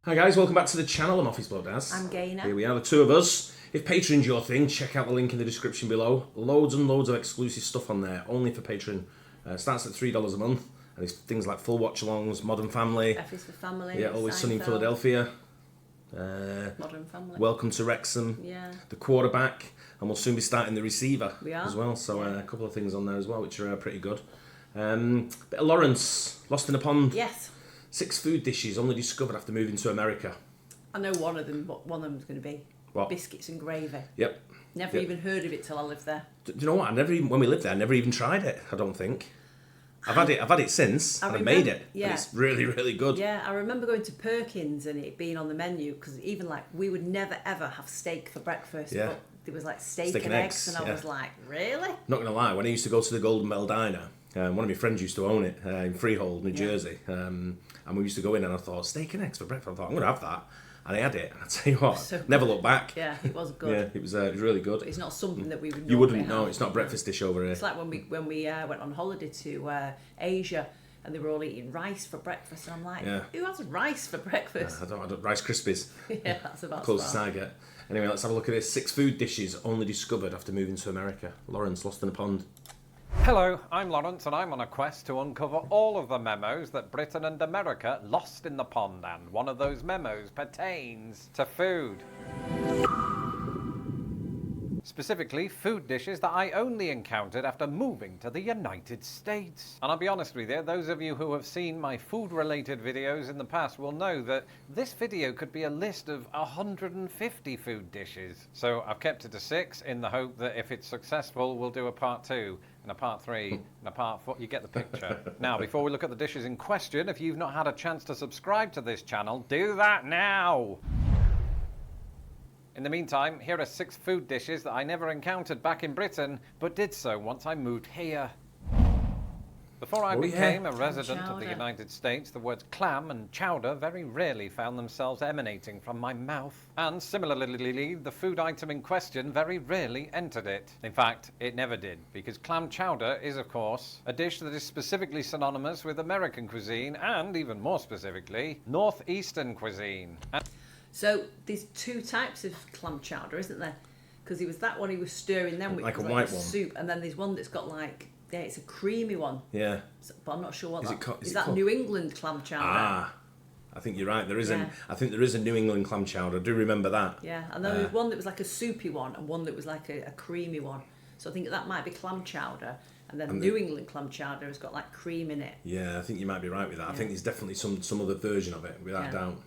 Hi guys, welcome back to the channel. I'm Office Blow Daz. I'm Gaynor. Here we are, the two of us. If Patreon's your thing, check out the link in the description below. Loads and loads of exclusive stuff on there, only for Patreon. Starts at $3 a month. And it's things like full watch-alongs, Modern Family. F is for Family. Yeah, Always Sunny in Seinfeld. Philadelphia. Modern Family. Welcome to Wrexham. Yeah. The Quarterback. And we'll soon be starting The Receiver We are. as well. So a couple of things on there as well, which are pretty good. Bit of Lawrence, Lost in a Pond. Yes. 6 food dishes only discovered after moving to America. I know one of them, what one of them's going to be. What? Biscuits and Gravy. Yep. Never even heard of it till I lived there. Do you know what? When we lived there, I never even tried it. I don't think. I've had it since, and I made it. Yeah. And it's really, really good. Yeah, I remember going to Perkins and it being on the menu because even like we would never ever have steak for breakfast. Yeah. But there was like steak and eggs, and I was like, really? Not gonna lie, when I used to go to the Golden Bell Diner, one of my friends used to own it in Freehold, New Jersey, and we used to go in and I thought steak and eggs for breakfast. I thought I'm gonna have that, and I had it. And I tell you what, never looked back. Yeah, it was good. Yeah, it was really good. But it's not something that we would. You wouldn't have. know. It's not a breakfast dish over here. It's like when we went on holiday to Asia and they were all eating rice for breakfast, and I'm like, who has rice for breakfast? I don't Rice Krispies. Yeah, that's about closest I get. Anyway, let's have a look at this. 6 food dishes only discovered after moving to America. Lawrence, Lost in a Pond. Hello, I'm Lawrence and I'm on a quest to uncover all of the memos that Britain and America lost in the pond, and one of those memos pertains to food. Specifically, food dishes that I only encountered after moving to the United States. And I'll be honest with you, those of you who have seen my food-related videos in the past will know that this video could be a list of 150 food dishes. So I've kept it to 6 in the hope that if it's successful, we'll do a part 2, and a part 3, and a part 4. You get the picture. Now, before we look at the dishes in question, if you've not had a chance to subscribe to this channel, do that now! In the meantime, here are 6 food dishes that I never encountered back in Britain, but did so once I moved here. Before I became a resident of the United States, the words clam and chowder very rarely found themselves emanating from my mouth. And similarly, the food item in question very rarely entered it. In fact, it never did, because clam chowder is, of course, a dish that is specifically synonymous with American cuisine and, even more specifically, Northeastern cuisine. So there's 2 types of clam chowder, isn't there? Because it was that one he was stirring then, which like was a like white a one. soup, and then there's one that's got like it's a creamy one. Yeah. But I'm not sure what Is that New England clam chowder. Ah, I think you're right. I think there is a New England clam chowder. I do remember that. Yeah, and then there was one that was like a soupy one, and one that was like a creamy one. So I think that might be clam chowder. And then New England clam chowder has got like cream in it. Yeah, I think you might be right with that. Yeah. I think there's definitely some other version of it, without doubt.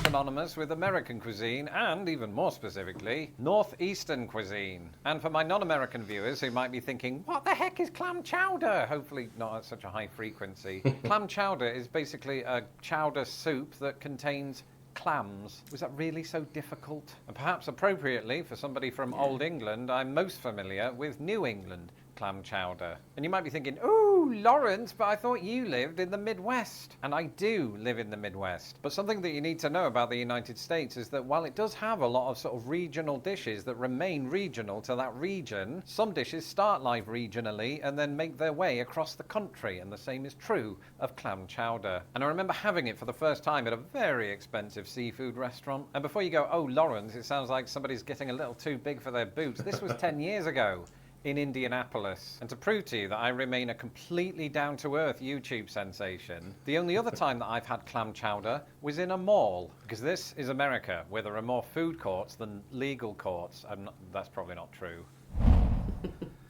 Synonymous with American cuisine and, even more specifically, Northeastern cuisine. And for my non-American viewers who might be thinking, what the heck is clam chowder? Hopefully not at such a high frequency. Clam chowder is basically a chowder soup that contains clams. Was that really so difficult? And perhaps appropriately, for somebody from Old England, I'm most familiar with New England clam chowder. And you might be thinking, ooh, Lawrence, but I thought you lived in the Midwest. And I do live in the Midwest. But something that you need to know about the United States is that while it does have a lot of sort of regional dishes that remain regional to that region, some dishes start life regionally and then make their way across the country. And the same is true of clam chowder. And I remember having it for the first time at a very expensive seafood restaurant. And before you go, oh, Lawrence, it sounds like somebody's getting a little too big for their boots. This was 10 years ago. In Indianapolis. And to prove to you that I remain a completely down-to-earth YouTube sensation, the only other time that I've had clam chowder was in a mall. Because this is America, where there are more food courts than legal courts. That's probably not true.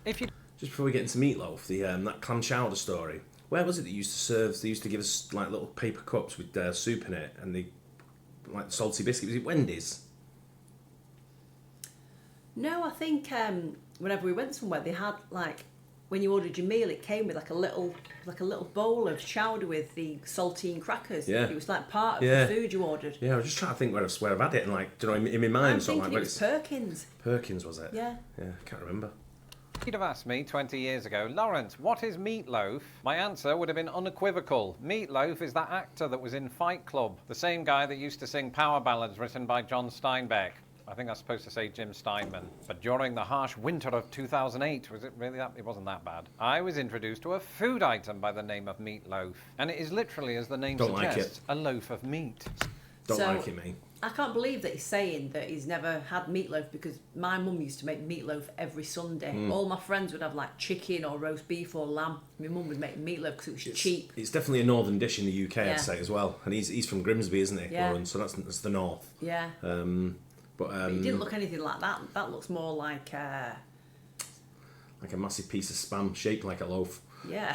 Just before we get into Meatloaf, that clam chowder story, where was it that you used to serve? They used to give us like little paper cups with soup in it, and like salty biscuit. Was it Wendy's? No, I think whenever we went somewhere, they had like when you ordered your meal, it came with like a little bowl of chowder with the saltine crackers. Yeah, it was like part of the food you ordered. Yeah, I was just trying to think where I've had it, and like, do you know, in my mind, I'm thinking it was Perkins. Perkins, was it? Yeah. Yeah, I can't remember. If you'd have asked me 20 years ago, Lawrence, what is Meatloaf? My answer would have been unequivocal. Meatloaf is that actor that was in Fight Club, the same guy that used to sing power ballads written by John Steinbeck. I think I was supposed to say Jim Steinman. But during the harsh winter of 2008, was it really that? It wasn't that bad. I was introduced to a food item by the name of meatloaf. And it is literally, as the name suggests, a loaf of meat. Don't like it, me. I can't believe that he's saying that he's never had meatloaf, because my mum used to make meatloaf every Sunday. All my friends would have like chicken or roast beef or lamb. My mum would make meatloaf because it was cheap. It's definitely a northern dish in the UK, I'd say, as well. And he's from Grimsby, isn't he, Lauren? So that's the north. Yeah. But he didn't look anything like that. That looks more like a massive piece of spam shaped like a loaf. Yeah,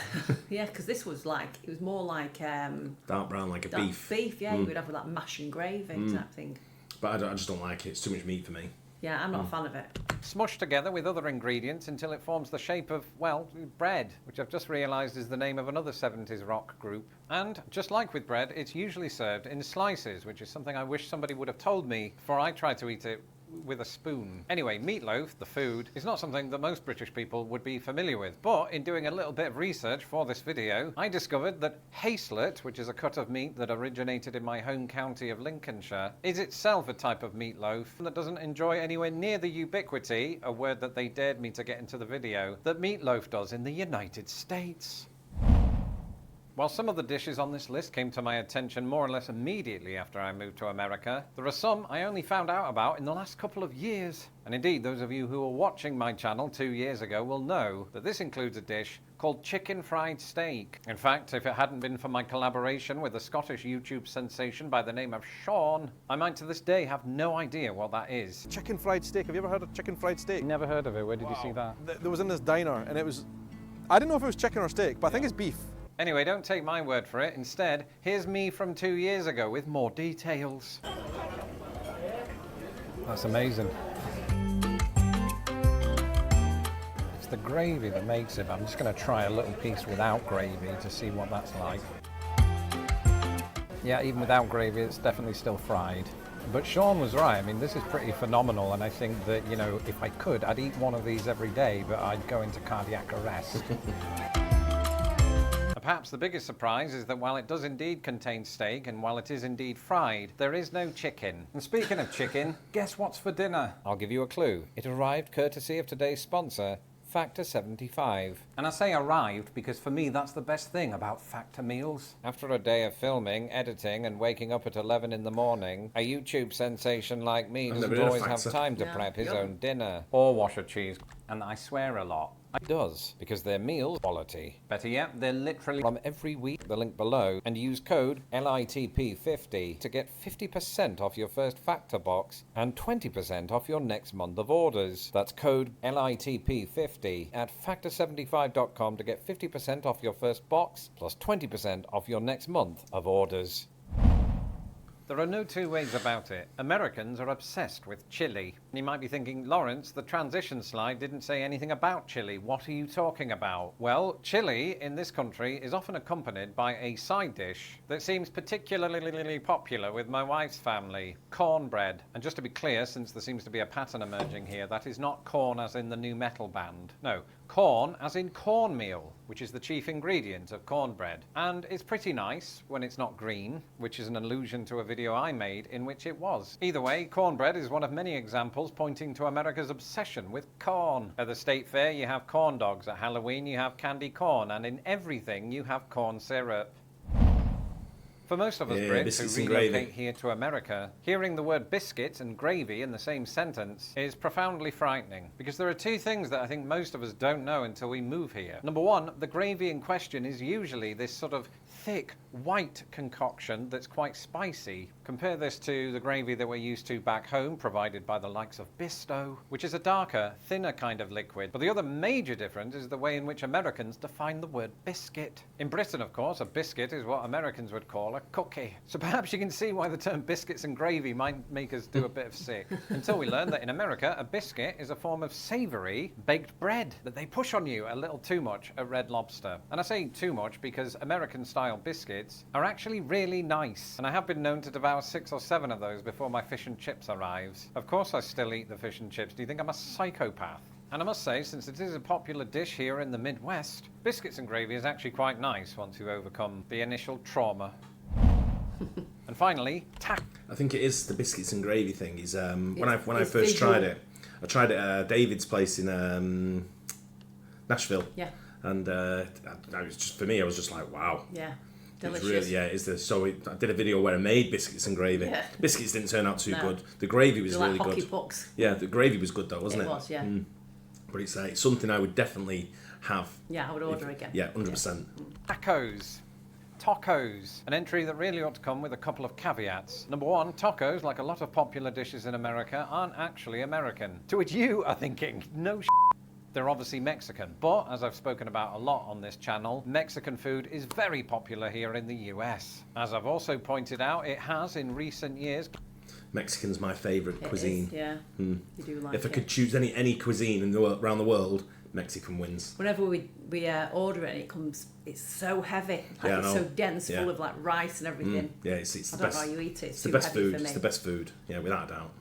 yeah, because this was like, it was more like dark brown, like a beef. Beef, yeah. You would have with like mash and gravy type thing. But I just don't like it. It's too much meat for me. Yeah, I'm not a fan of it. Smushed together with other ingredients until it forms the shape of, well, bread, which I've just realised is the name of another 70s rock group. And just like with bread, it's usually served in slices, which is something I wish somebody would have told me before I tried to eat it with a spoon. Anyway, meatloaf, the food, is not something that most British people would be familiar with. But in doing a little bit of research for this video, I discovered that hacelet, which is a cut of meat that originated in my home county of Lincolnshire, is itself a type of meatloaf that doesn't enjoy anywhere near the ubiquity, a word that they dared me to get into the video, that meatloaf does in the United States. While some of the dishes on this list came to my attention more or less immediately after I moved to America, there are some I only found out about in the last couple of years. And indeed, those of you who were watching my channel 2 years ago will know that this includes a dish called chicken fried steak. In fact, if it hadn't been for my collaboration with a Scottish YouTube sensation by the name of Sean, I might to this day have no idea what that is. Chicken fried steak. Have you ever heard of chicken fried steak? Never heard of it. Where did you see that? There was in this diner, and it was, I didn't know if it was chicken or steak, but I think it's beef. Anyway, don't take my word for it. Instead, here's me from 2 years ago with more details. That's amazing. It's the gravy that makes it. I'm just going to try a little piece without gravy to see what that's like. Yeah, even without gravy, it's definitely still fried. But Sean was right. I mean, this is pretty phenomenal, and I think that, you know, if I could, I'd eat one of these every day, but I'd go into cardiac arrest. Perhaps the biggest surprise is that while it does indeed contain steak, and while it is indeed fried, there is no chicken. And speaking of chicken, guess what's for dinner? I'll give you a clue. It arrived courtesy of today's sponsor, Factor 75. And I say arrived because for me that's the best thing about Factor meals. After a day of filming, editing and waking up at 11 in the morning, a YouTube sensation like me doesn't always have time to prep his own dinner or wash a cheese. And I swear a lot. It does, because their meal quality. Better yet, they're literally from every week, the link below, and use code LITP50 to get 50% off your first Factor box and 20% off your next month of orders. That's code LITP50 at factor75.com to get 50% off your first box plus 20% off your next month of orders. There are no two ways about it. Americans are obsessed with chili. You might be thinking, Lawrence, the transition slide didn't say anything about chili. What are you talking about? Well, chili in this country is often accompanied by a side dish that seems particularly popular with my wife's family, cornbread. And just to be clear, since there seems to be a pattern emerging here, that is not corn as in the new metal band. No, corn as in cornmeal, which is the chief ingredient of cornbread. And it's pretty nice when it's not green, which is an allusion to a video I made in which it was. Either way, cornbread is one of many examples pointing to America's obsession with corn. At the state fair, you have corn dogs. At Halloween, you have candy corn. And in everything, you have corn syrup. For most of us Brits who relocate here to America, hearing the word biscuits and gravy in the same sentence is profoundly frightening, because there are two things that I think most of us don't know until we move here. Number one, the gravy in question is usually this sort of thick, white concoction that's quite spicy. Compare this to the gravy that we're used to back home, provided by the likes of Bisto, which is a darker, thinner kind of liquid. But the other major difference is the way in which Americans define the word biscuit. In Britain, of course, a biscuit is what Americans would call a cookie. So perhaps you can see why the term biscuits and gravy might make us do a bit of sick. Until we learn that in America, a biscuit is a form of savoury baked bread that they push on you a little too much at Red Lobster. And I say too much because American-style biscuits are actually really nice. And I have been known to devour 6 or 7 of those before my fish and chips arrives. Of course I still eat the fish and chips. Do you think I'm a psychopath? And I must say, since it is a popular dish here in the Midwest, biscuits and gravy is actually quite nice once you overcome the initial trauma. And finally, I think it is the biscuits and gravy thing. Is when I first tried it, I tried it at David's place in Nashville. Yeah. And I was just, for me, I was just like, wow. Yeah. Delicious. I did a video where I made biscuits and gravy. Yeah. Biscuits didn't turn out too good. The gravy was really hockey good. pucks. Yeah, the gravy was good though, wasn't it? It was, yeah. But it's something I would definitely have. Yeah, I would order again. Yeah, 100%. Tacos. Tacos. An entry that really ought to come with a couple of caveats. Number one, tacos, like a lot of popular dishes in America, aren't actually American. To which you are thinking, no they're obviously Mexican. But, as I've spoken about a lot on this channel, Mexican food is very popular here in the US. As I've also pointed out, it has in recent years. Mexican's my favourite cuisine. Is, yeah. You do like it. If I could choose any cuisine around the world, Mexican wins. Whenever we order it, it comes. It's so heavy. Like it's so dense, full of like rice and everything. Yeah, it's the best. I don't know how you eat it. It's the best food. It's the best food. Yeah, without a doubt.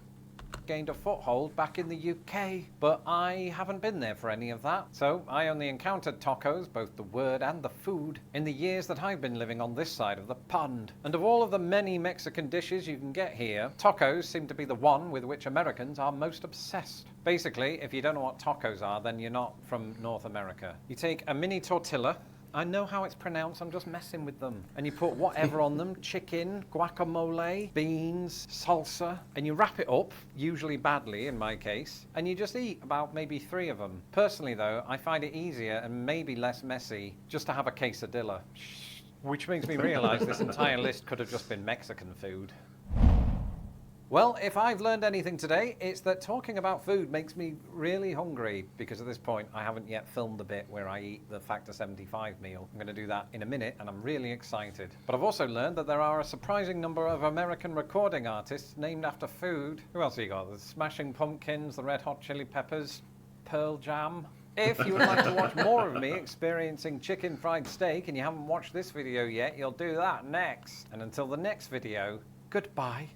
Gained a foothold back in the UK, but I haven't been there for any of that. So I only encountered tacos, both the word and the food, in the years that I've been living on this side of the pond. And of all of the many Mexican dishes you can get here, tacos seem to be the one with which Americans are most obsessed. Basically, if you don't know what tacos are, then you're not from North America. You take a mini tortilla. I know how it's pronounced, I'm just messing with them. And you put whatever on them, chicken, guacamole, beans, salsa, and you wrap it up, usually badly in my case, and you just eat about maybe 3 of them. Personally though, I find it easier and maybe less messy just to have a quesadilla. Which makes me realise this entire list could have just been Mexican food. Well, if I've learned anything today, it's that talking about food makes me really hungry, because at this point I haven't yet filmed the bit where I eat the Factor 75 meal. I'm going to do that in a minute and I'm really excited. But I've also learned that there are a surprising number of American recording artists named after food. Who else have you got? The Smashing Pumpkins, the Red Hot Chili Peppers, Pearl Jam. If you would like to watch more of me experiencing chicken fried steak and you haven't watched this video yet, you'll do that next. And until the next video, goodbye.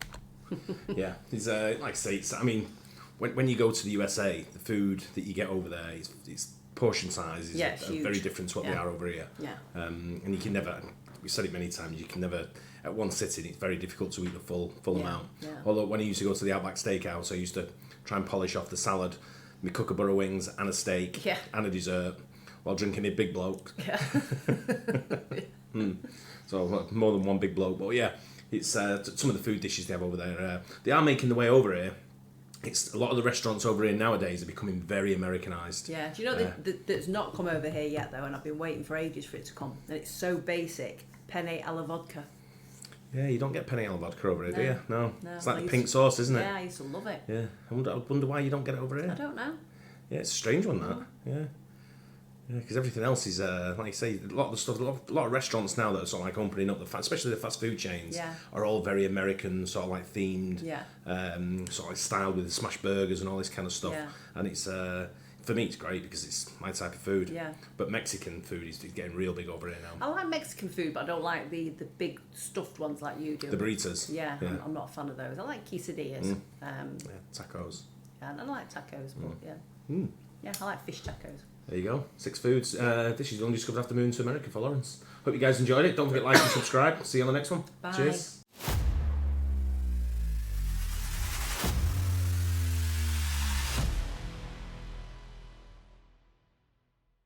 Yeah, it's like I say, when you go to the USA, the food that you get over there is portion size is very different to what they are over here. Yeah. And you can never, we've said it many times, you can never, at one sitting, it's very difficult to eat the full amount. Yeah. Although when I used to go to the Outback Steakhouse, I used to try and polish off the salad, my kookaburra wings and a steak and a dessert while drinking a big bloke. Yeah. So more than one big bloke, but yeah. It's some of the food dishes they have over there. They are making the way over here. It's a lot of the restaurants over here nowadays are becoming very Americanized. Yeah. Do you know that's not come over here yet though, and I've been waiting for ages for it to come. And it's so basic. Penne alla vodka. Yeah, you don't get penne alla vodka over here, do you? No. It's like the pink to, sauce, isn't it? Yeah, I used to love it. Yeah. I wonder why you don't get it over here. I don't know. Yeah, it's a strange one that. Yeah. Yeah, because everything else is, like you say, a lot of the stuff, a lot of restaurants now that are sort of like opening up, especially the fast food chains, are all very American, sort of like themed, sort of like styled with the smash burgers and all this kind of stuff. Yeah. And it's, for me, it's great because it's my type of food. Yeah. But Mexican food is getting real big over here now. I like Mexican food, but I don't like the big stuffed ones like you do. The burritos. Yeah, I'm not a fan of those. I like quesadillas. Tacos. Yeah, and I like tacos, but yeah, I like fish tacos. There you go. 6 foods dishes undiscovered after moving to America for Lawrence. Hope you guys enjoyed it. Don't forget to like and subscribe. See you on the next one. Bye. Cheers.